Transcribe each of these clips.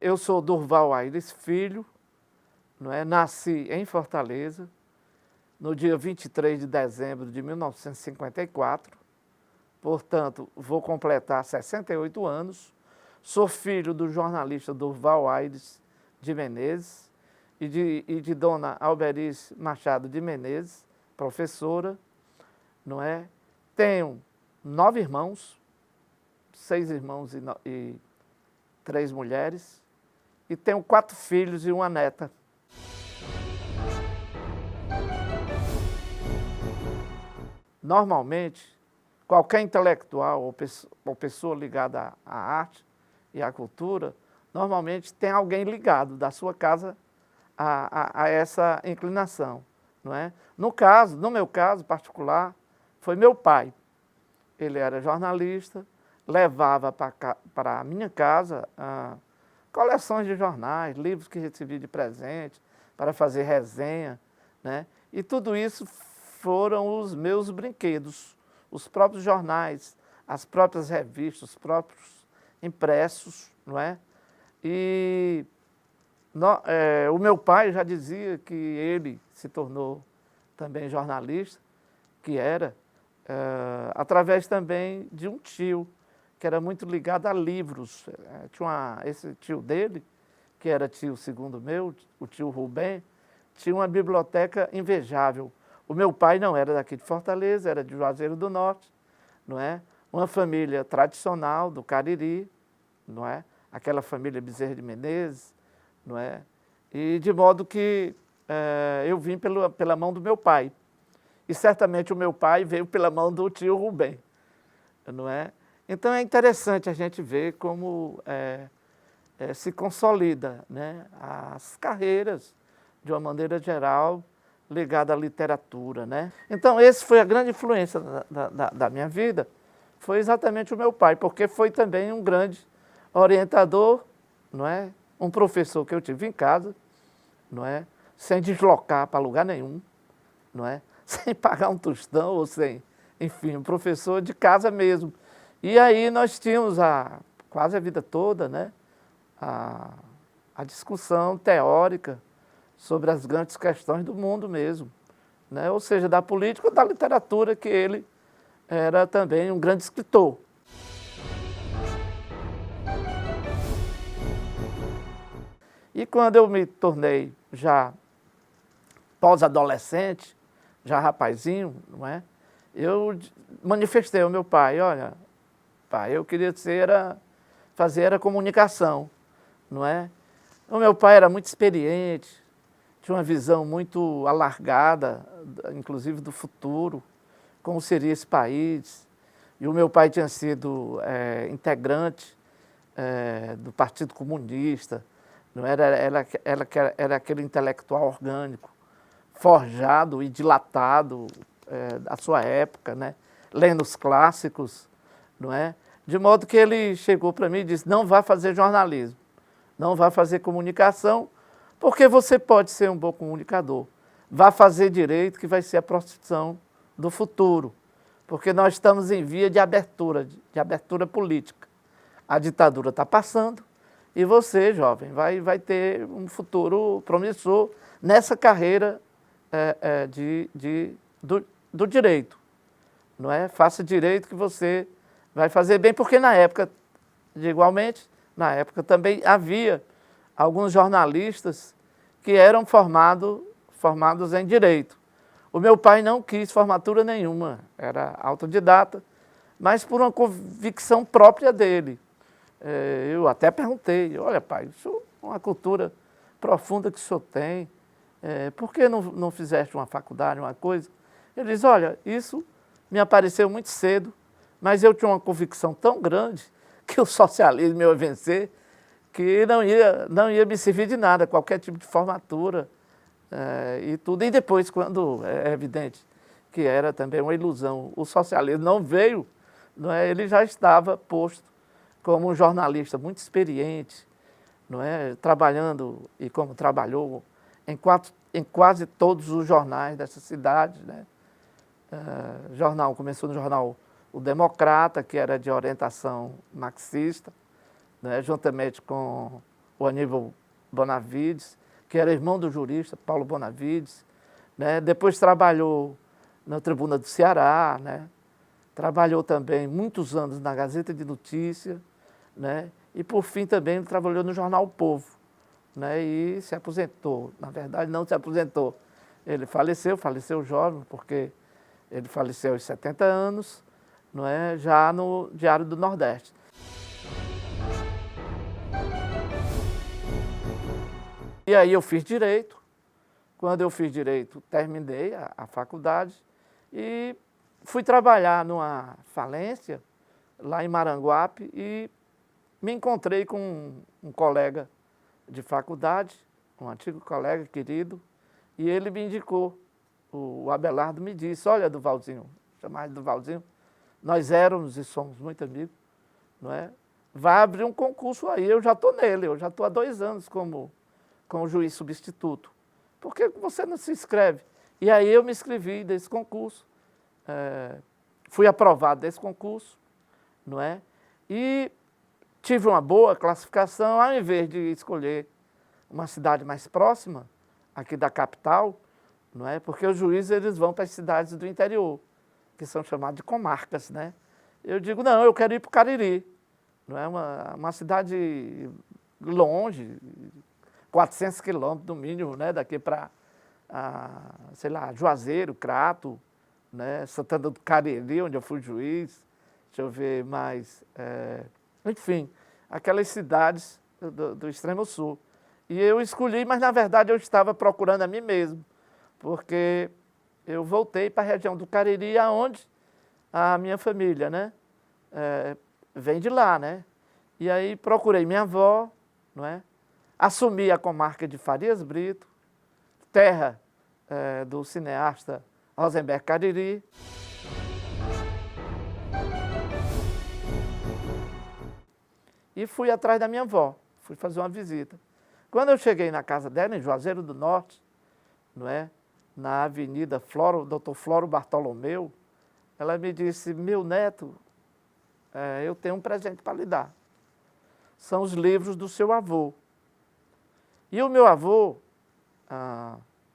Eu sou Durval Aires Filho, não é? Nasci em Fortaleza, no dia 23 de dezembro de 1954, portanto, vou completar 68 anos. Sou filho do jornalista Durval Aires de Menezes e de dona Alberice Machado de Menezes, professora, não é? Tenho 9 irmãos, 6 irmãos e 3 mulheres, e tenho 4 filhos e uma neta. Normalmente, qualquer intelectual ou pessoa ligada à arte e à cultura, normalmente tem alguém ligado da sua casa a essa inclinação, não é? No meu caso particular, foi meu pai. Ele era jornalista, levava para a minha casa coleções de jornais, livros que recebia de presente, para fazer resenha, né? E tudo isso foram os meus brinquedos, os próprios jornais, as próprias revistas, os próprios impressos, não é? E o meu pai já dizia que ele se tornou também jornalista, que era através também de um tio, que era muito ligado a livros. Esse tio dele, que era tio segundo meu, o tio Rubem, tinha uma biblioteca invejável. O meu pai não era daqui de Fortaleza, era de Juazeiro do Norte, não é? Uma família tradicional do Cariri, não é? Aquela família Bezerra de Menezes, não é? E de modo que eu vim pela mão do meu pai. E certamente o meu pai veio pela mão do tio Rubem, não é? Então é interessante a gente ver como se consolida, né, as carreiras, de uma maneira geral, ligada à literatura, né? Então esse foi a grande influência da minha vida, foi exatamente o meu pai, porque foi também um grande orientador, não é? Um professor que eu tive em casa, não é? Sem deslocar para lugar nenhum, não é? Sem pagar um tostão ou sem, enfim, um professor de casa mesmo. E aí nós tínhamos quase a vida toda, né, a discussão teórica sobre as grandes questões do mundo mesmo, né? Ou seja, da política ou da literatura, que ele era também um grande escritor. E quando eu me tornei já pós-adolescente, já rapazinho, não é? Eu manifestei ao meu pai: olha, pai, eu queria fazer comunicação, não é? O meu pai era muito experiente, tinha uma visão muito alargada, inclusive do futuro, como seria esse país. E o meu pai tinha sido integrante do Partido Comunista, não era aquele intelectual orgânico, forjado e dilatado da sua época, né? Lendo os clássicos, não é? De modo que ele chegou para mim e disse: não vá fazer jornalismo, não vá fazer comunicação, porque você pode ser um bom comunicador. Vá fazer direito, que vai ser a profissão do futuro, porque nós estamos em via de abertura política. A ditadura está passando e você, jovem, vai ter um futuro promissor nessa carreira do direito, não é? Faça direito que você vai fazer bem, porque na época, igualmente, na época também havia alguns jornalistas que eram formados em direito. O meu pai não quis formatura nenhuma, era autodidata, mas por uma convicção própria dele. Eu até perguntei: olha, pai, isso é uma cultura profunda que o senhor tem, por que não fizeste uma faculdade, uma coisa? Ele diz: olha, isso me apareceu muito cedo, mas eu tinha uma convicção tão grande que o socialismo ia vencer, que não ia me servir de nada, qualquer tipo de formatura e tudo. E depois, quando é evidente que era também uma ilusão, o socialismo não veio, não é? Ele já estava posto como um jornalista muito experiente, não é? Trabalhando, e como trabalhou, em quase todos os jornais dessa cidade, né? Começou no jornal O Democrata, que era de orientação marxista, né? Juntamente com o Aníbal Bonavides, que era irmão do jurista Paulo Bonavides, né? Depois trabalhou na Tribuna do Ceará, né? Trabalhou também muitos anos na Gazeta de Notícias, né? E por fim também trabalhou no jornal O Povo, né? E se aposentou. Na verdade, não se aposentou. Ele faleceu jovem, porque ele faleceu aos 70 anos, não é? Já no Diário do Nordeste. E aí eu fiz Direito. Quando eu fiz Direito, terminei a faculdade e fui trabalhar numa falência lá em Maranguape e me encontrei com um colega de faculdade, um antigo colega querido, e ele me indicou. O Abelardo me disse: olha, Duvalzinho, chamar de Duvalzinho, nós éramos e somos muito amigos, não é? Vai abrir um concurso aí, eu já estou nele, eu já estou há 2 anos como juiz substituto. Por que você não se inscreve? E aí eu me inscrevi desse concurso, fui aprovado desse concurso, não é? E tive uma boa classificação, ao invés de escolher uma cidade mais próxima, aqui da capital, não é? Porque os juízes eles vão para as cidades do interior, que são chamadas de comarcas, né? Eu digo, não, eu quero ir para o Cariri, não é? Uma cidade longe, 400 quilômetros no mínimo, né? Daqui para, sei lá, Juazeiro, Crato, né? Santana do Cariri, onde eu fui juiz, deixa eu ver mais, enfim, aquelas cidades do extremo sul. E eu escolhi, mas na verdade eu estava procurando a mim mesmo, porque eu voltei para a região do Cariri, aonde a minha família, né, vem de lá, né? E aí procurei minha avó, não é? Assumi a comarca de Farias Brito, terra do cineasta Rosenberg Cariri. E fui atrás da minha avó, fui fazer uma visita. Quando eu cheguei na casa dela, em Juazeiro do Norte, não é? Na Avenida Dr. Floro Bartolomeu, ela me disse: meu neto, eu tenho um presente para lhe dar. São os livros do seu avô. E o meu avô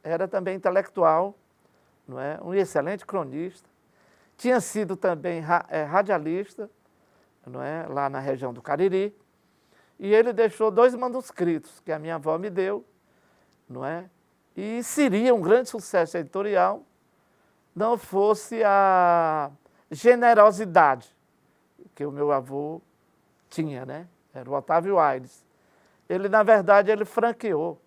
era também intelectual, não é? Um excelente cronista, tinha sido também radialista, não é? Lá na região do Cariri, e ele deixou 2 manuscritos que a minha avó me deu, não é? E seria um grande sucesso editorial, não fosse a generosidade que o meu avô tinha, né? Era o Otávio Aires. Ele, na verdade, ele franqueou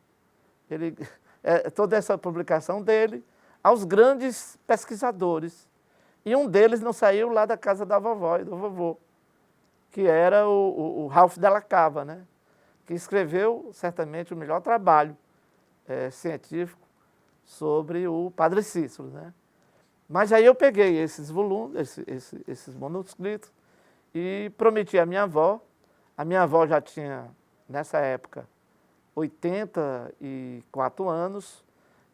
toda essa publicação dele aos grandes pesquisadores. E um deles não saiu lá da casa da vovó e do vovô, que era o Ralph Della Cava, né? Que escreveu certamente o melhor trabalho científico sobre o Padre Cícero, né? Mas aí eu peguei esses volumes, esses manuscritos, e prometi à minha avó. A minha avó já tinha, nessa época, 84 anos,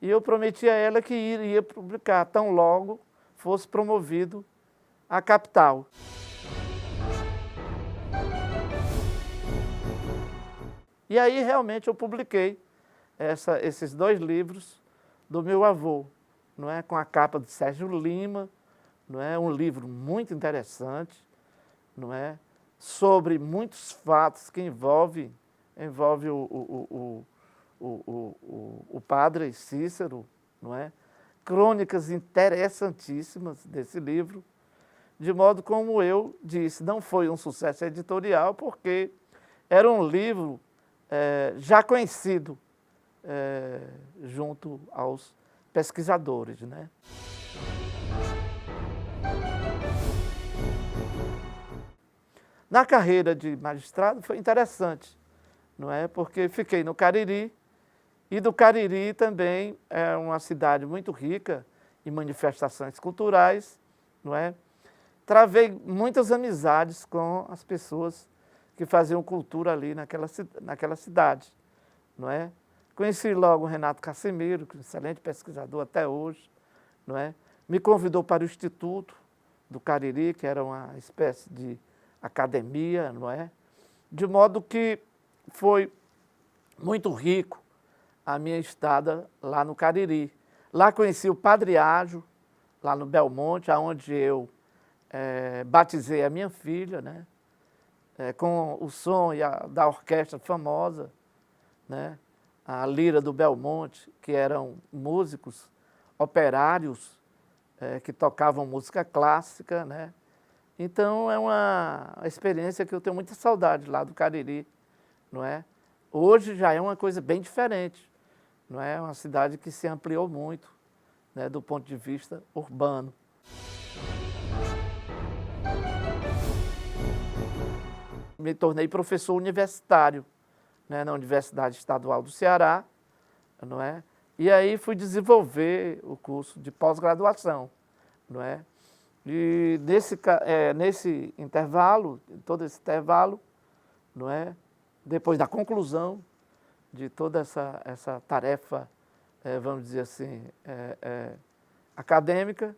e eu prometi a ela que iria publicar tão logo fosse promovido à capital. E aí realmente eu publiquei esses 2 livros do meu avô, não é? Com a capa de Sérgio Lima, não é? Um livro muito interessante, não é? Sobre muitos fatos que envolve o padre Cícero, não é? Crônicas interessantíssimas desse livro, de modo como eu disse, não foi um sucesso editorial, porque era um livro já conhecido junto aos pesquisadores, né? Na carreira de magistrado foi interessante, não é? Porque fiquei no Cariri, e do Cariri também é uma cidade muito rica em manifestações culturais, não é? Travei muitas amizades com as pessoas que faziam cultura ali naquela cidade, não é? Conheci logo o Renato Casemiro, que é um excelente pesquisador até hoje, não é? Me convidou para o Instituto do Cariri, que era uma espécie de academia, não é? De modo que foi muito rico a minha estada lá no Cariri. Lá conheci o Padre Ágio, lá no Belmonte, onde eu batizei a minha filha, né? Com o som da orquestra famosa, né? A Lira do Belmonte, que eram músicos operários que tocavam música clássica, né? Então é uma experiência que eu tenho muita saudade lá do Cariri, não é? Hoje já é uma coisa bem diferente, não é? Uma cidade que se ampliou muito, né, do ponto de vista urbano. Me tornei professor universitário, né, na Universidade Estadual do Ceará, não é? E aí fui desenvolver o curso de pós-graduação, não é? E nesse intervalo, todo esse intervalo, não é? Depois da conclusão de toda essa tarefa, vamos dizer assim, acadêmica,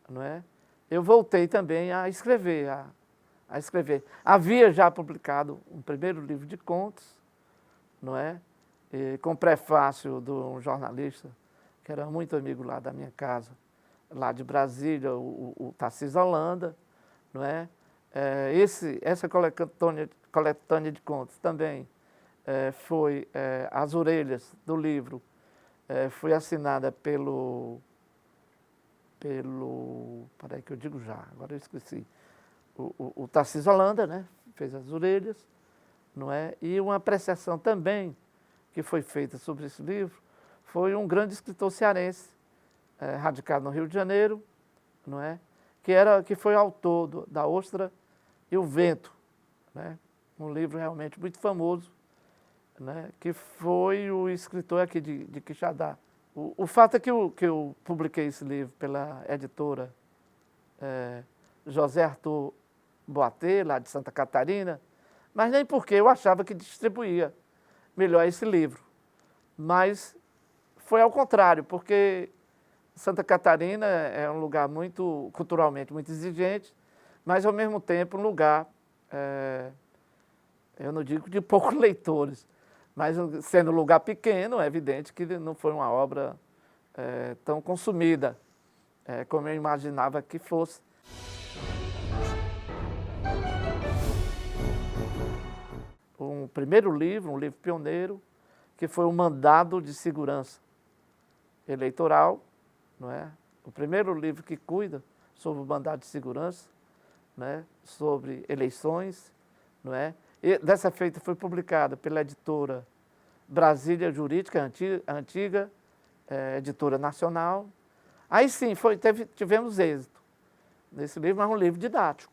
não é? Eu voltei também a escrever, a escrever. Havia já publicado um primeiro livro de contos, não é? E com prefácio de um jornalista que era muito amigo lá da minha casa, lá de Brasília, o Tarcísio Holanda, não é? Essa coletânea de contos também foi As Orelhas do livro, foi assinada peraí que eu digo já, agora eu esqueci, o Tarcísio Holanda, né? Fez As Orelhas, não é? E uma apreciação também que foi feita sobre esse livro foi um grande escritor cearense, radicado no Rio de Janeiro, não é? Que foi autor da Ostra e o Vento, né? Um livro realmente muito famoso, né? Que foi o escritor aqui de Quixadá. O fato é que eu publiquei esse livro pela editora José Arthur Boatê, lá de Santa Catarina, mas nem porque eu achava que distribuía melhor esse livro. Mas foi ao contrário, porque Santa Catarina é um lugar muito, culturalmente, muito exigente, mas ao mesmo tempo um lugar, eu não digo de poucos leitores, mas sendo um lugar pequeno, é evidente que não foi uma obra tão consumida como eu imaginava que fosse. Um primeiro livro, um livro pioneiro, que foi o Mandado de Segurança Eleitoral, não é? O primeiro livro que cuida sobre o mandado de segurança, né? Sobre eleições, não é? E dessa feita foi publicada pela editora Brasília Jurídica, a antiga editora nacional. Aí sim, tivemos êxito nesse livro, mas um livro didático,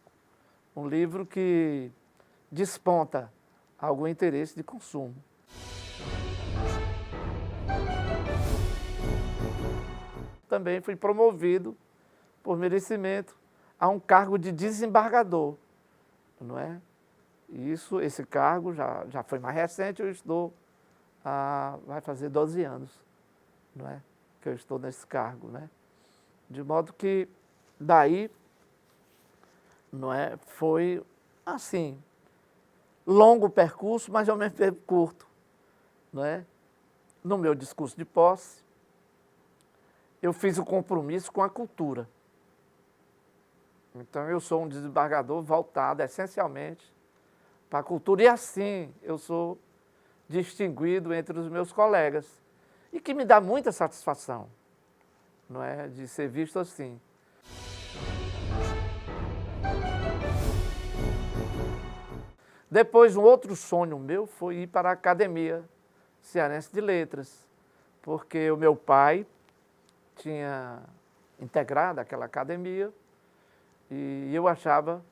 um livro que desponta algum interesse de consumo. Também fui promovido, por merecimento, a um cargo de desembargador, não é? E esse cargo já foi mais recente, eu estou vai fazer 12 anos, não é? Que eu estou nesse cargo, né? De modo que daí, não é? Foi assim, longo percurso, mas ao mesmo tempo curto, não é? No meu discurso de posse, eu fiz o compromisso com a cultura. Então, eu sou um desembargador voltado essencialmente para a cultura. E assim, eu sou distinguido entre os meus colegas. E que me dá muita satisfação, não é? De ser visto assim. Depois, um outro sonho meu foi ir para a Academia Cearense de Letras, porque o meu pai tinha integrado aquela academia e eu achava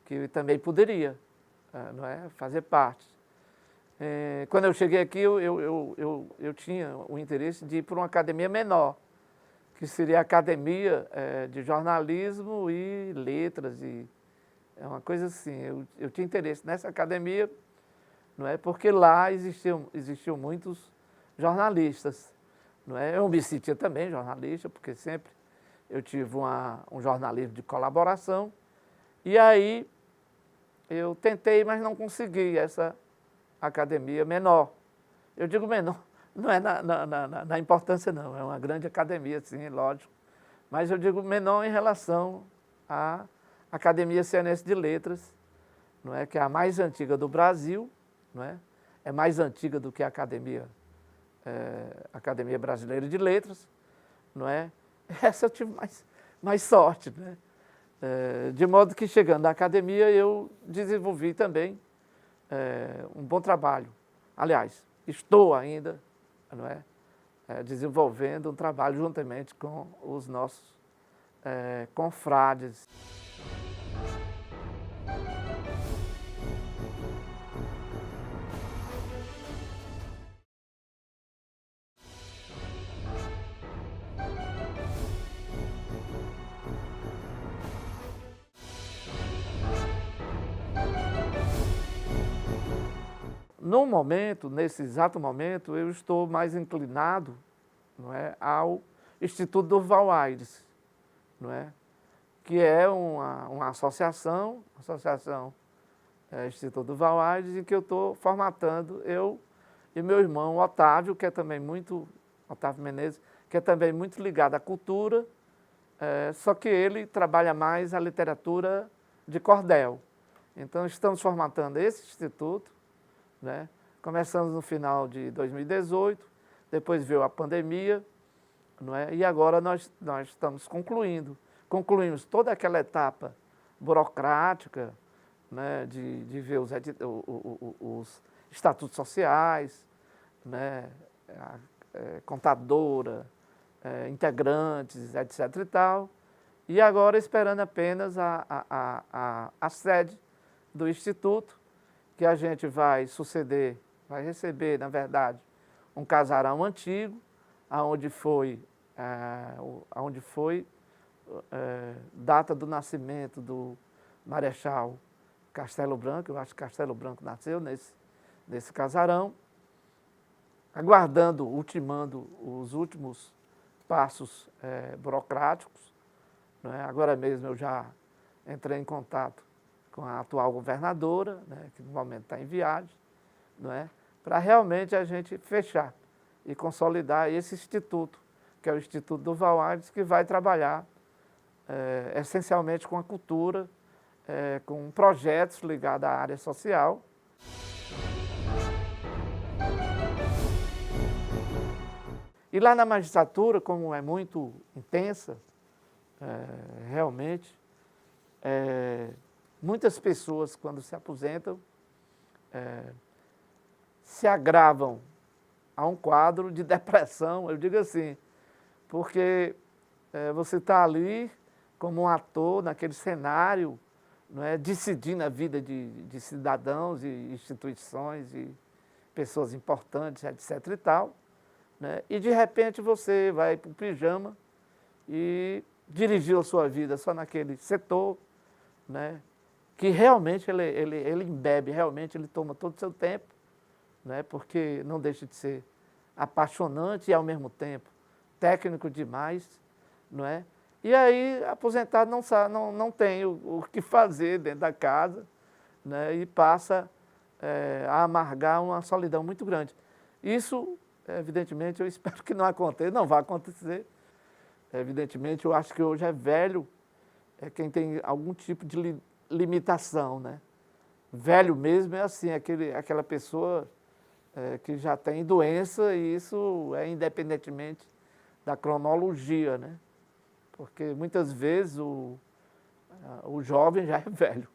que eu também poderia, não é, fazer parte. Quando eu cheguei aqui, eu tinha o interesse de ir para uma academia menor, que seria a Academia de Jornalismo e Letras, e é uma coisa assim. Eu tinha interesse nessa academia, não é, porque lá existiam muitos jornalistas. Não é? Eu me sentia também jornalista, porque sempre eu tive um jornalismo de colaboração. E aí eu tentei, mas não consegui essa academia menor. Eu digo menor, não é na importância não, é uma grande academia, sim, lógico, mas eu digo menor em relação à Academia Cearense de Letras, não é, que é a mais antiga do Brasil, não é? É mais antiga do que a Academia Brasileira de Letras, não é? Essa eu tive mais sorte, né? De modo que, chegando à academia, eu desenvolvi também um bom trabalho. Aliás, estou ainda, não é? Desenvolvendo um trabalho juntamente com os nossos confrades. No momento, nesse exato momento, eu estou mais inclinado, não é, ao Instituto Durval Aires, não é, que é uma associação Instituto Durval Aires, em que eu estou formatando, eu e meu irmão Otávio, que é também muito, Otávio Menezes, que é também muito ligado à cultura, só que ele trabalha mais a literatura de cordel. Então, estamos formatando esse instituto, né? Começamos no final de 2018, depois veio a pandemia, não é? E agora nós estamos concluímos toda aquela etapa burocrática, né? de ver os estatutos sociais, né? Contadora, integrantes, etc. e tal, e agora esperando apenas a sede do Instituto, que a gente vai receber, na verdade, um casarão antigo, aonde foi data do nascimento do Marechal Castelo Branco. Eu acho que Castelo Branco nasceu nesse casarão, aguardando, ultimando os últimos passos burocráticos, não é? Agora mesmo eu já entrei em contato com a atual governadora, né, que no momento está em viagem, não é? Para realmente a gente fechar e consolidar esse instituto, que é o Instituto Durval Aires, que vai trabalhar essencialmente com a cultura, com projetos ligados à área social. E lá na magistratura, como é muito intensa, realmente, muitas pessoas, quando se aposentam, se agravam a um quadro de depressão, eu digo assim, porque você está ali como um ator naquele cenário, não é, decidindo a vida de cidadãos e instituições e pessoas importantes, etc. e tal, né? E de repente você vai para o pijama e dirigiu a sua vida só naquele setor, né? Que realmente ele embebe, realmente ele toma todo o seu tempo, né? Porque não deixa de ser apaixonante e ao mesmo tempo técnico demais, não é? E aí, aposentado não tem o que fazer dentro da casa, né? E passa a amargar uma solidão muito grande. Isso, evidentemente, eu espero que não aconteça, não vai acontecer. Evidentemente, eu acho que hoje é velho quem tem algum tipo de limitação, né? Velho mesmo é assim, aquela pessoa que já tem doença, e isso é independentemente da cronologia, né? Porque muitas vezes o jovem já é velho,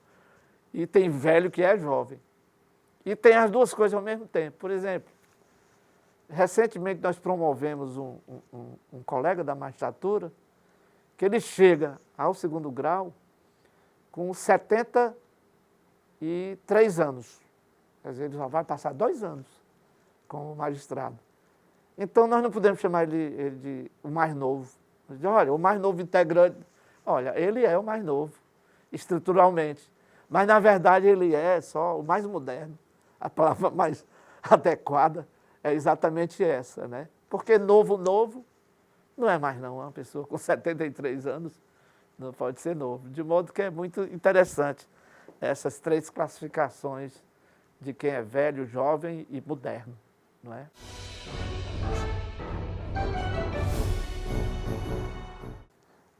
e tem velho que é jovem. E tem as duas coisas ao mesmo tempo. Por exemplo, recentemente nós promovemos um colega da magistratura, que ele chega ao 2º grau com 73 anos. Quer dizer, ele só vai passar 2 anos como magistrado. Então, nós não podemos chamar ele de o mais novo. Olha, o mais novo integrante. Olha, ele é o mais novo, estruturalmente. Mas, na verdade, ele é só o mais moderno. A palavra mais adequada é exatamente essa, né? Porque novo não é mais não. Uma pessoa com 73 anos não pode ser novo. De modo que é muito interessante essas 3 classificações de quem é velho, jovem e moderno. não é?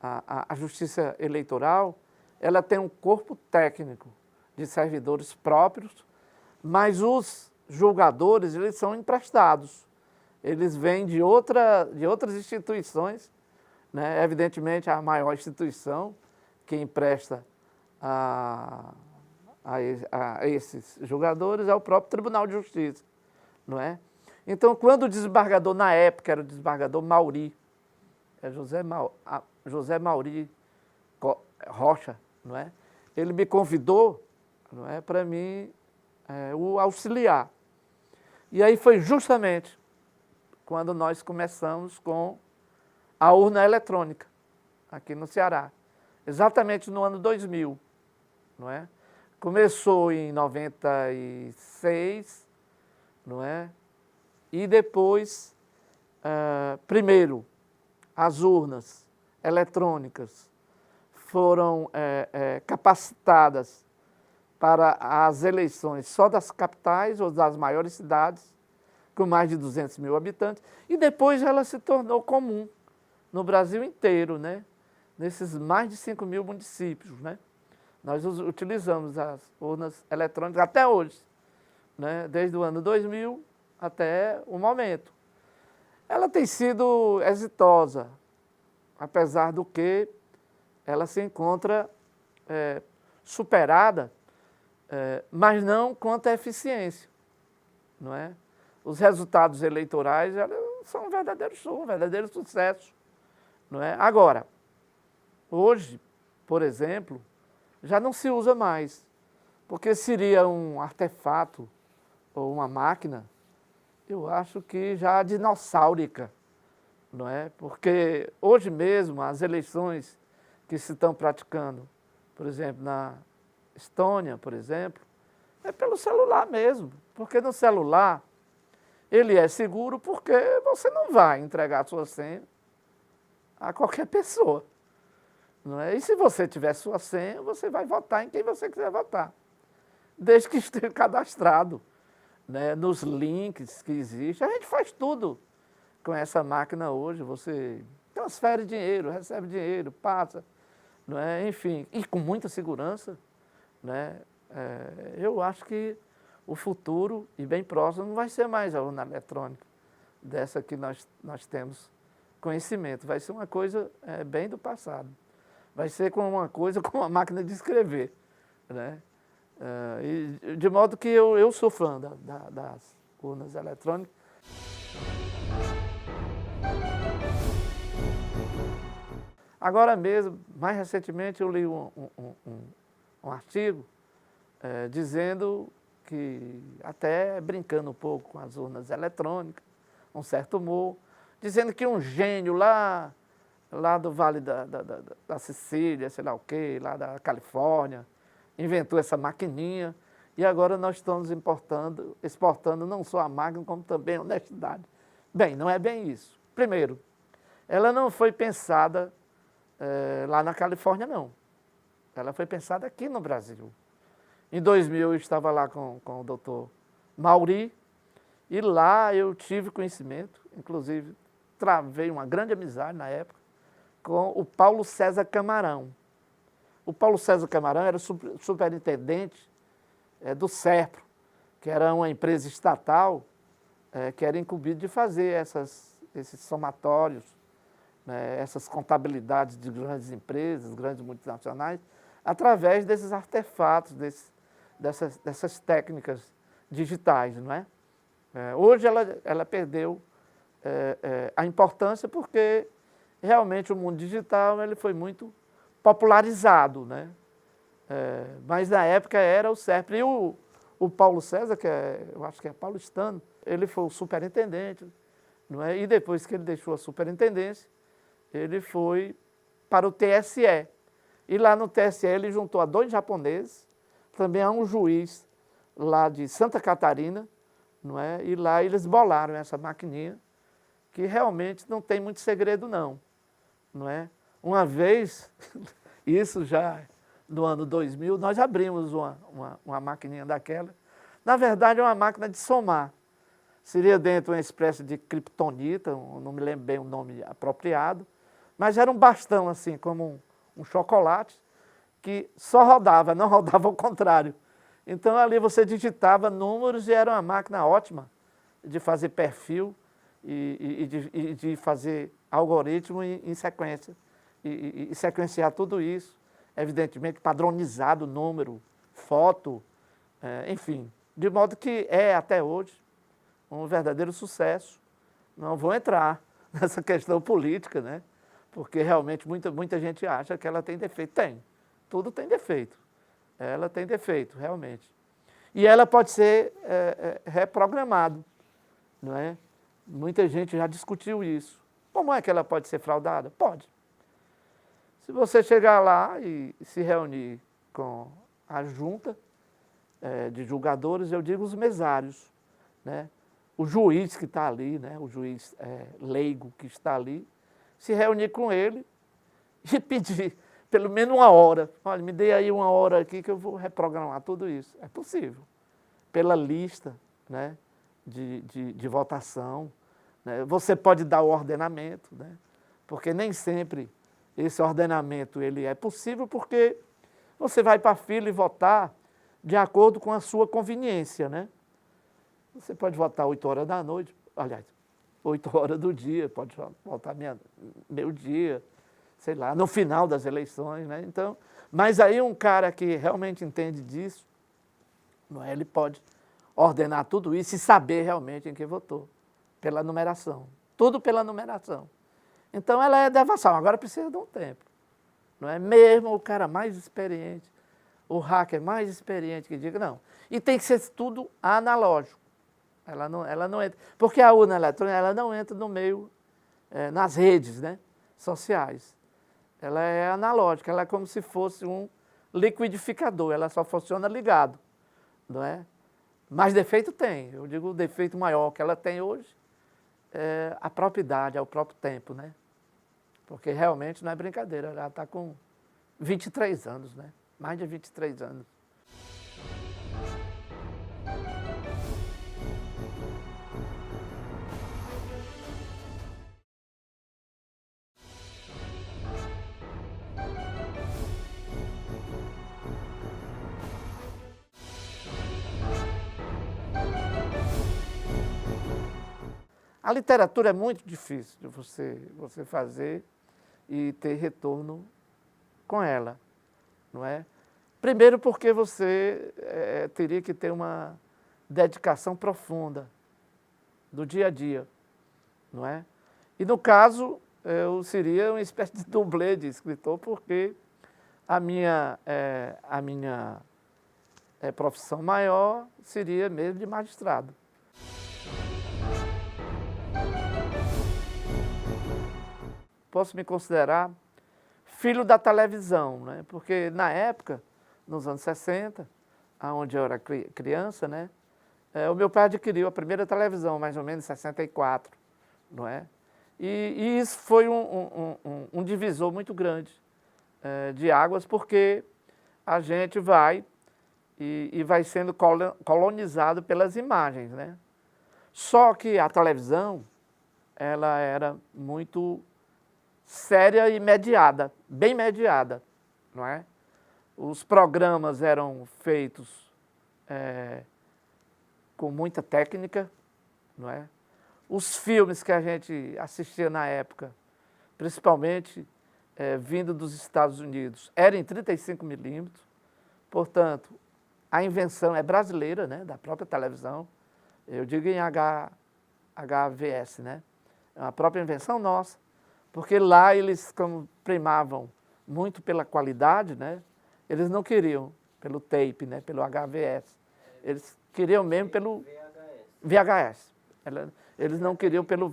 A Justiça Eleitoral, ela tem um corpo técnico de servidores próprios, mas os julgadores, eles são emprestados. Eles vêm de outras instituições, né? Evidentemente, a maior instituição que empresta a esses julgadores é o próprio Tribunal de Justiça, não é? Então, quando o desembargador, na época, era o desembargador Mauri, José Mauri Rocha, não é? Ele me convidou, não é, para mim o auxiliar. E aí foi justamente quando nós começamos com a urna eletrônica, aqui no Ceará, exatamente no ano 2000, não é? Começou em 96, não é? E depois, primeiro, as urnas eletrônicas foram capacitadas para as eleições só das capitais ou das maiores cidades, com mais de 200 mil habitantes, e depois ela se tornou comum no Brasil inteiro, né? Nesses mais de 5 mil municípios, né? Nós utilizamos as urnas eletrônicas até hoje, né? Desde o ano 2000 até o momento. Ela tem sido exitosa, apesar do que ela se encontra superada, mas não quanto à eficiência, não é? Os resultados eleitorais são um verdadeiro sucesso, não é? Agora, hoje, por exemplo, já não se usa mais, porque seria um artefato ou uma máquina, eu acho que já dinossáurica, não é? Porque hoje mesmo as eleições que se estão praticando, por exemplo, na Estônia, por exemplo, é pelo celular mesmo, porque no celular ele é seguro porque você não vai entregar a sua senha a qualquer pessoa, não é? E se você tiver sua senha, você vai votar em quem você quiser votar, desde que esteja cadastrado, né, nos links que existem. A gente faz tudo com essa máquina hoje, você transfere dinheiro, recebe dinheiro, passa, não é? Enfim, e com muita segurança, né? Eu acho que o futuro, e bem próximo, não vai ser mais a urna eletrônica, dessa que nós temos conhecimento, vai ser uma coisa bem do passado, vai ser como uma coisa com uma máquina de escrever, né? E de modo que eu sou fã das urnas eletrônicas. Agora mesmo, mais recentemente, eu li um artigo dizendo que, até brincando um pouco com as urnas eletrônicas, um certo humor, dizendo que um gênio lá do Vale da Sicília, sei lá o quê, lá da Califórnia, inventou essa maquininha, e agora nós estamos exportando não só a máquina, como também a honestidade. Bem, não é bem isso. Primeiro, ela não foi pensada lá na Califórnia, não. Ela foi pensada aqui no Brasil. Em 2000 eu estava lá com o doutor Mauri, e lá eu tive conhecimento, inclusive travei uma grande amizade na época, com o Paulo César Camarão. O Paulo César Camarão era superintendente do SERPRO, que era uma empresa estatal que era incumbido de fazer esses somatórios, né, essas contabilidades de grandes empresas, grandes multinacionais, através desses artefatos, dessas técnicas digitais, não é? Hoje ela perdeu a importância porque realmente o mundo digital ele foi muito popularizado, né? Mas na época era o SERPRO. E o Paulo César, que eu acho que é paulistano, ele foi o superintendente, não é? E depois que ele deixou a superintendência, ele foi para o TSE. E lá no TSE ele juntou a 2 japoneses, também a um juiz lá de Santa Catarina, não é? E lá eles bolaram essa maquininha, que realmente não tem muito segredo não é? Uma vez, isso já no ano 2000, nós abrimos uma maquininha daquela. Na verdade, é uma máquina de somar. seria dentro uma espécie de kryptonita, não me lembro bem o nome apropriado, mas era um bastão assim, como um chocolate, que só rodava, não rodava ao contrário. Então ali você digitava números e era uma máquina ótima de fazer perfil e de fazer algoritmo em sequência, e sequenciar tudo isso, evidentemente padronizado, número, foto, enfim, de modo que é até hoje um verdadeiro sucesso. Não vou entrar nessa questão política, né? Porque realmente muita gente acha que ela tem defeito. Tem, tudo tem defeito. Ela tem defeito, realmente. E ela pode ser reprogramado, não é? Muita gente já discutiu isso. Como é que ela pode ser fraudada? Pode. Se você chegar lá e se reunir com a junta de julgadores, eu digo os mesários, né? O juiz que está ali, né? O juiz leigo que está ali, se reunir com ele e pedir pelo menos uma hora. Olha, me dê aí uma hora aqui que eu vou reprogramar tudo isso. É possível. Pela lista, né, de votação, né? Você pode dar o ordenamento, né? Porque nem sempre esse ordenamento ele é possível, porque você vai para a fila e votar de acordo com a sua conveniência, né? Você pode votar 8 horas da noite, aliás, 8 horas do dia, pode votar meio-dia, sei lá, no final das eleições, né? Então, mas aí um cara que realmente entende disso, não é? Ele pode ordenar tudo isso e saber realmente em que votou, pela numeração, tudo pela numeração. Então ela é devassal, agora precisa de um tempo, não é? Mesmo o cara mais experiente, o hacker mais experiente que diga, não. E tem que ser tudo analógico. Ela não entra, porque a urna eletrônica ela não entra no meio, nas redes, né, sociais. Ela é analógica, ela é como se fosse um liquidificador, ela só funciona ligado, não é? Mas defeito tem, eu digo o defeito maior que ela tem hoje é a própria idade, é o próprio tempo, né? Porque realmente não é brincadeira, ela está com 23 anos, né? Mais de 23 anos. A literatura é muito difícil de você fazer e ter retorno com ela, não é? Primeiro porque você teria que ter uma dedicação profunda do dia a dia, não é? E no caso, eu seria uma espécie de dublê de escritor, porque a minha profissão maior seria mesmo de magistrado. Posso me considerar filho da televisão, né? Porque na época, nos anos 60, onde eu era criança, né? O meu pai adquiriu a primeira televisão, mais ou menos em 64, não é? E isso foi um divisor muito grande de águas, porque a gente vai e vai sendo colonizado pelas imagens, né? Só que a televisão, ela era muito séria e mediada, bem mediada, não é? Os programas eram feitos com muita técnica, não é? Os filmes que a gente assistia na época, principalmente vindo dos Estados Unidos, eram em 35mm, portanto, a invenção é brasileira, né, da própria televisão, eu digo em HVS, né? É uma própria invenção nossa, porque lá eles, como primavam muito pela qualidade, né? Eles não queriam pelo tape, né? Pelo HVS. Eles queriam mesmo pelo VHS. Eles não queriam pelo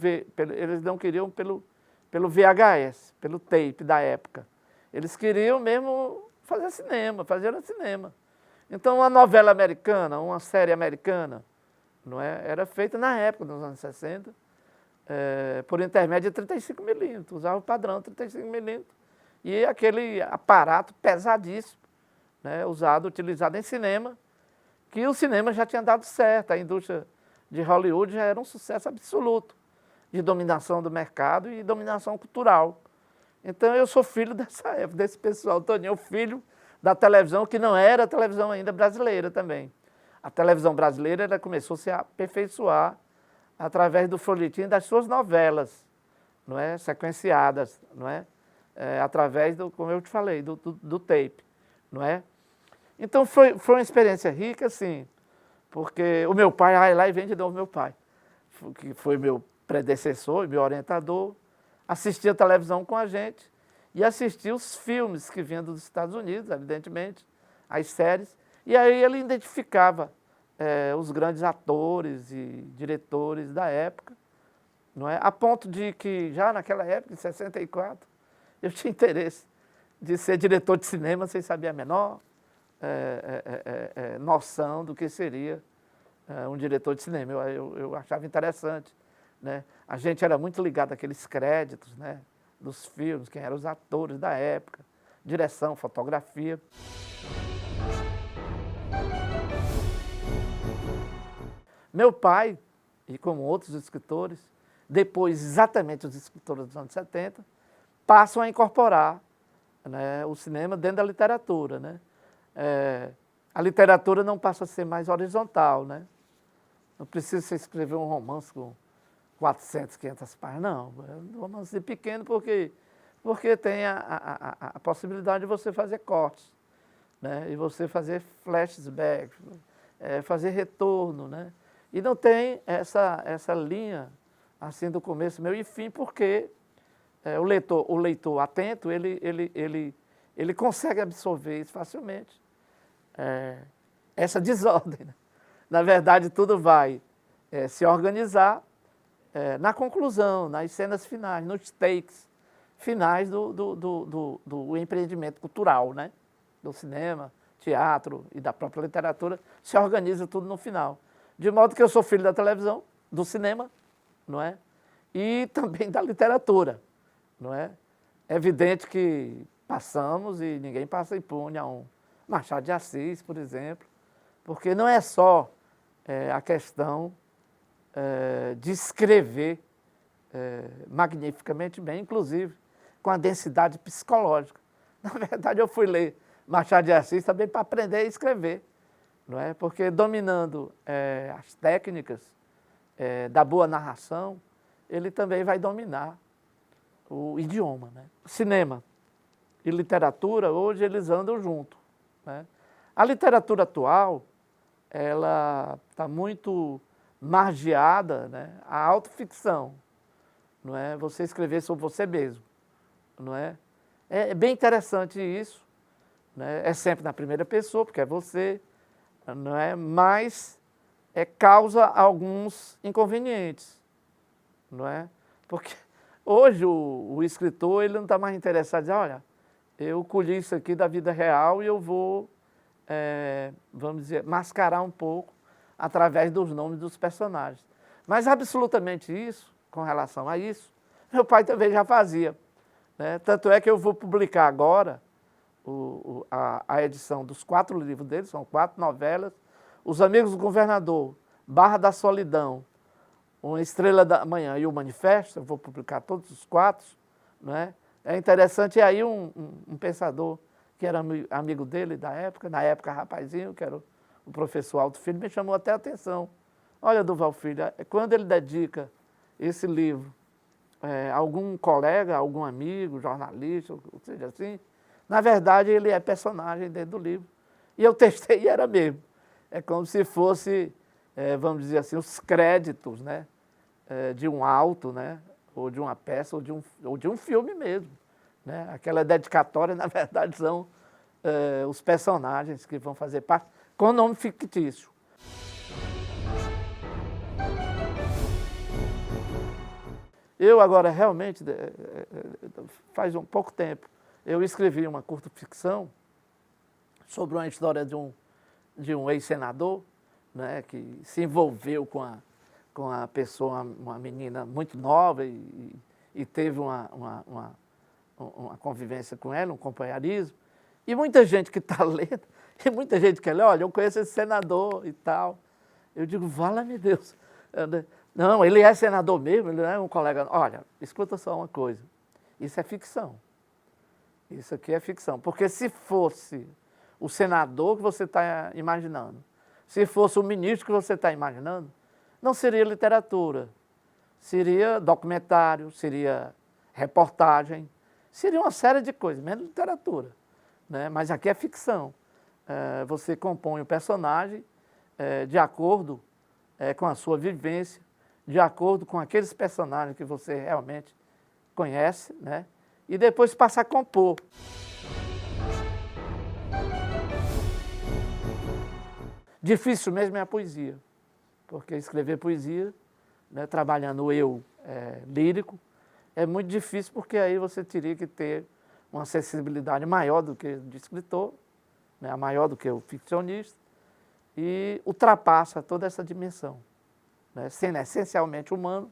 VHS, pelo tape da época. Eles queriam mesmo fazer cinema. Então, uma novela americana, uma série americana, não é? Era feita na época, nos anos 60, por intermédio de 35mm, usava o padrão 35mm, e aquele aparato pesadíssimo, né, utilizado em cinema, que o cinema já tinha dado certo, a indústria de Hollywood já era um sucesso absoluto, de dominação do mercado e dominação cultural. Então eu sou filho dessa época, desse pessoal. Toninho, filho da televisão, que não era a televisão ainda brasileira também. A televisão brasileira ela começou a se aperfeiçoar através do folhetim das suas novelas, não é? Sequenciadas, não é? Através do, como eu te falei, do tape, não é? Então foi uma experiência rica, sim, porque o meu pai, ai lá e vem de novo meu pai, que foi meu predecessor, meu orientador, assistia a televisão com a gente e assistia os filmes que vinham dos Estados Unidos, evidentemente, as séries, e aí ele identificava os grandes atores e diretores da época, não é? A ponto de que já naquela época, em 64, eu tinha interesse de ser diretor de cinema sem saber a menor noção do que seria um diretor de cinema. Eu achava interessante, né? A gente era muito ligado àqueles créditos, né, dos filmes, quem eram os atores da época, direção, fotografia. Meu pai, e como outros escritores, depois exatamente os escritores dos anos 70, passam a incorporar, né, o cinema dentro da literatura, né? A literatura não passa a ser mais horizontal, né? Não precisa você escrever um romance com 400, 500 páginas, não. É um romance pequeno porque tem a possibilidade de você fazer cortes, né? E você fazer flashbacks, fazer retorno, né? E não tem essa linha assim do começo, meio e fim, porque o leitor atento, ele consegue absorver isso facilmente. Essa desordem, né? Na verdade, tudo vai se organizar na conclusão, nas cenas finais, nos takes finais do empreendimento cultural, né? Do cinema, teatro e da própria literatura, se organiza tudo no final. De modo que eu sou filho da televisão, do cinema, não é? E também da literatura, não é? É evidente que passamos e ninguém passa impune a um Machado de Assis, por exemplo, porque não é só a questão de escrever magnificamente bem, inclusive com a densidade psicológica. Na verdade, eu fui ler Machado de Assis também para aprender a escrever, não é? Porque dominando as técnicas da boa narração, ele também vai dominar o idioma, né? Cinema e literatura, hoje eles andam junto, né? A literatura atual, ela está muito margeada, né, à autoficção, não é? Você escrever sobre você mesmo, não é? É bem interessante isso, né? É sempre na primeira pessoa, porque é você, não é? Mas causa alguns inconvenientes, não é? Porque hoje o escritor ele não está mais interessado em dizer, olha, eu colhi isso aqui da vida real e eu vou, vamos dizer, mascarar um pouco através dos nomes dos personagens. Mas absolutamente isso, com relação a isso, meu pai também já fazia, né? Tanto é que eu vou publicar agora a edição dos 4 livros dele, são 4 novelas, Os Amigos do Governador, Barra da Solidão, Uma Estrela da Manhã e o Manifesto, eu vou publicar todos os 4, né? É interessante, e aí um pensador que era amigo dele da época, na época rapazinho, que era o professor Alto Filho, me chamou até a atenção. Olha, Durval Filho, quando ele dedica esse livro a algum colega, algum amigo, jornalista, ou seja assim, na verdade ele é personagem dentro do livro. E eu testei e era mesmo. É como se fosse, vamos dizer assim, os créditos, né, de um auto, né, ou de uma peça, ou de um filme mesmo, né? Aquela dedicatória, na verdade, são os personagens que vão fazer parte, com nome fictício. Eu agora, realmente, faz um pouco tempo, eu escrevi uma curta ficção sobre uma história de um ex-senador, né, que se envolveu com a pessoa, uma menina muito nova e teve uma convivência com ela, um companheirismo. E muita gente que está lendo, e muita gente que lê, olha, eu conheço esse senador e tal. Eu digo, vala-me Deus, Não, ele é senador mesmo, ele não é um colega. Olha, escuta só uma coisa, isso é ficção. Isso aqui é ficção, porque se fosse o senador que você está imaginando, se fosse o ministro que você está imaginando, não seria literatura, seria documentário, seria reportagem, seria uma série de coisas, menos literatura, né? Mas aqui é ficção. Você compõe o personagem de acordo com a sua vivência, de acordo com aqueles personagens que você realmente conhece, né? E depois passa a compor. Difícil mesmo é a poesia, porque escrever poesia, né, trabalhando o eu lírico, é muito difícil, porque aí você teria que ter uma sensibilidade maior do que de escritor, né, maior do que o ficcionista, e ultrapassa toda essa dimensão, né, sendo essencialmente humano,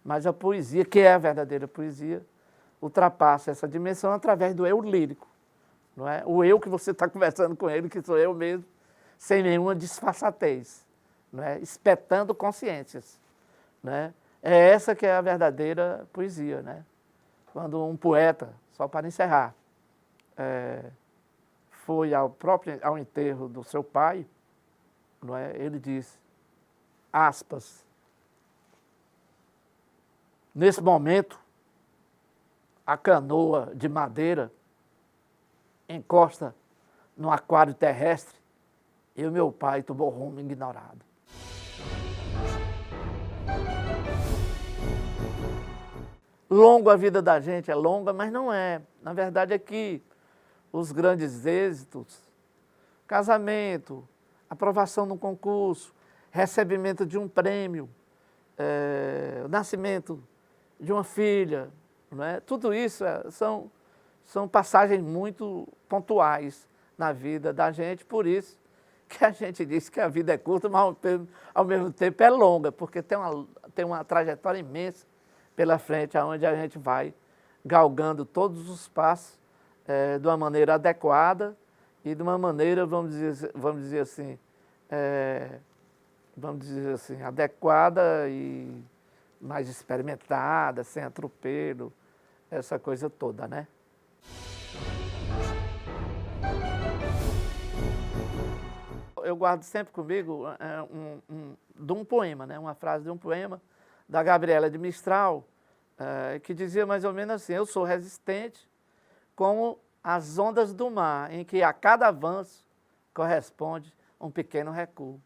mas a poesia, que é a verdadeira poesia, ultrapassa essa dimensão através do eu lírico, não é? O eu que você está conversando com ele, que sou eu mesmo, sem nenhuma disfarçatez, não é? Espetando consciências, né? É essa que é a verdadeira poesia, né? Quando um poeta, só para encerrar, foi ao enterro do seu pai, não é? Ele disse, aspas, nesse momento, a canoa de madeira encosta no aquário terrestre e o meu pai tomou rumo ignorado. Longa a vida da gente, é longa, mas não é. Na verdade é que os grandes êxitos, casamento, aprovação num concurso, recebimento de um prêmio, nascimento de uma filha, não é? Tudo isso são passagens muito pontuais na vida da gente, por isso que a gente diz que a vida é curta, mas ao mesmo tempo é longa, porque tem uma trajetória imensa pela frente, onde a gente vai galgando todos os passos de uma maneira adequada e de uma maneira, vamos dizer assim, adequada e mais experimentada, sem atropelo, essa coisa toda, né? Eu guardo sempre comigo de um poema, né? Uma frase de um poema da Gabriela de Mistral, que dizia mais ou menos assim, eu sou resistente como as ondas do mar, em que a cada avanço corresponde um pequeno recuo.